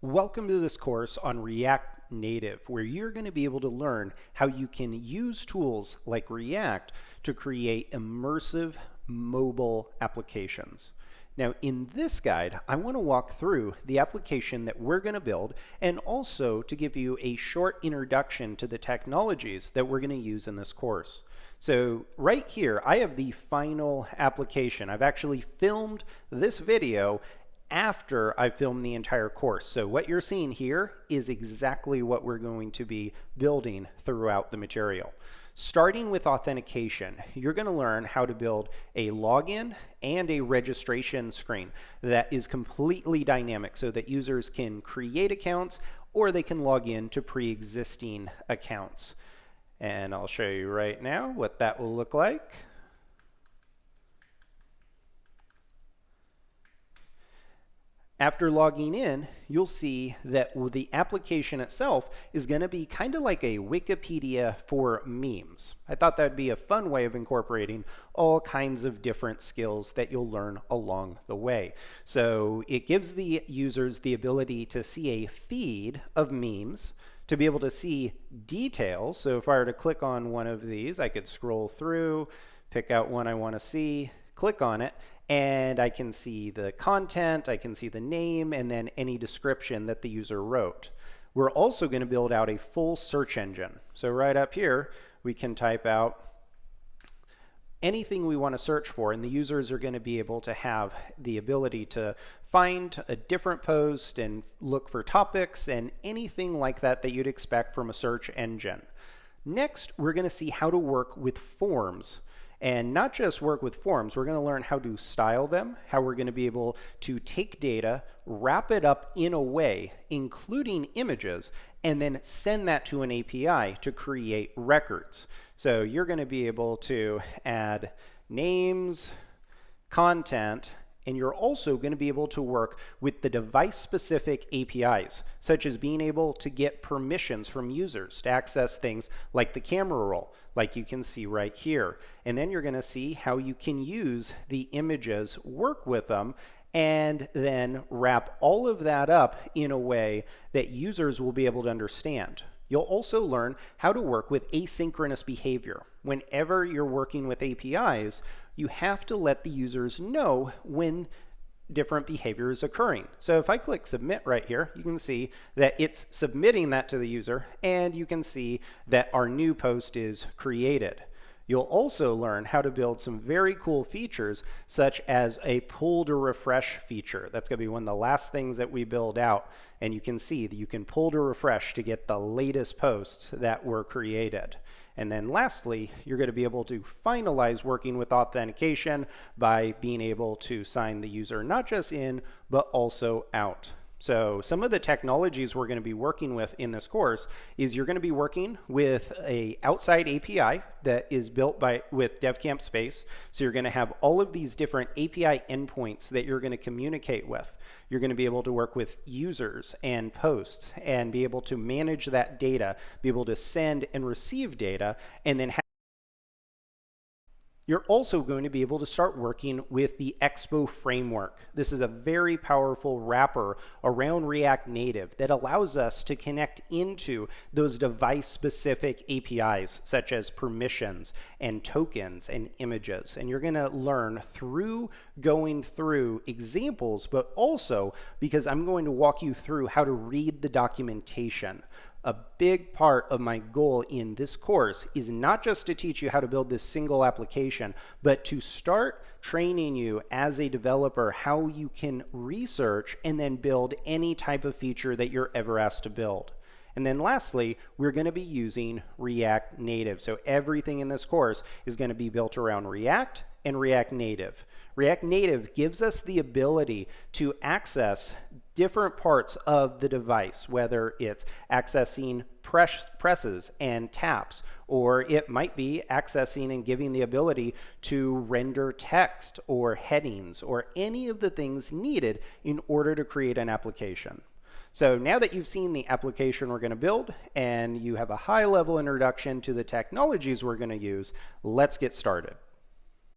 Welcome to this course on React Native, where you're going to be able to learn how you can use tools like React to create immersive mobile applications. Now, in this guide, I want to walk through the application that we're going to build and also to give you a short introduction to the technologies that we're going to use in this course. So right here, I have the final application. I've actually filmed this video after I filmed the entire course. So what you're seeing here is exactly what we're going to be building throughout the material. Starting with authentication, you're going to learn how to build a login and a registration screen that is completely dynamic so that users can create accounts or they can log in to pre-existing accounts. And I'll show you right now what that will look like. After logging in, you'll see that the application itself is going to be kind of like a Wikipedia for memes. I thought that'd be a fun way of incorporating all kinds of different skills that you'll learn along the way. So it gives the users the ability to see a feed of memes, to be able to see details. So if I were to click on one of these, I could scroll through, pick out one I want to see, click on it, and I can see the content, I can see the name, and then any description that the user wrote. We're also going to build out a full search engine. So right up here, we can type out anything we want to search for, and the users are going to be able to have the ability to find a different post and look for topics and anything like that that you'd expect from a search engine. Next, we're going to see how to work with forms. And not just work with forms, we're going to learn how to style them, how we're going to be able to take data, wrap it up in a way, including images, and then send that to an API to create records. So you're going to be able to add names, content, and you're also going to be able to work with the device-specific APIs, such as being able to get permissions from users to access things like the camera roll, like you can see right here. And then you're going to see how you can use the images, work with them, and then wrap all of that up in a way that users will be able to understand. You'll also learn how to work with asynchronous behavior. Whenever you're working with APIs, you have to let the users know when different behavior is occurring. So if I click submit right here, you can see that it's submitting that to the user, and you can see that our new post is created. You'll also learn how to build some very cool features, such as a pull to refresh feature. That's going to be one of the last things that we build out. And you can see that you can pull to refresh to get the latest posts that were created. And then lastly, you're going to be able to finalize working with authentication by being able to sign the user not just in, but also out. So some of the technologies we're going to be working with in this course is you're going to be working with a outside API that is built with DevCamp Space. So you're going to have all of these different API endpoints that you're going to communicate with. You're going to be able to work with users and posts and be able to manage that data, be able to send and receive data, and then you're also going to be able to start working with the Expo framework. This is a very powerful wrapper around React Native that allows us to connect into those device-specific APIs, such as permissions and tokens and images. And you're going to learn through going through examples, but also because I'm going to walk you through how to read the documentation. A big part of my goal in this course is not just to teach you how to build this single application, but to start training you as a developer how you can research and then build any type of feature that you're ever asked to build. And then lastly, we're going to be using React Native. So everything in this course is going to be built around React and React Native. React Native gives us the ability to access different parts of the device, whether it's accessing presses and taps, or it might be accessing and giving the ability to render text or headings or any of the things needed in order to create an application. So now that you've seen the application we're going to build and you have a high-level introduction to the technologies we're going to use, let's get started.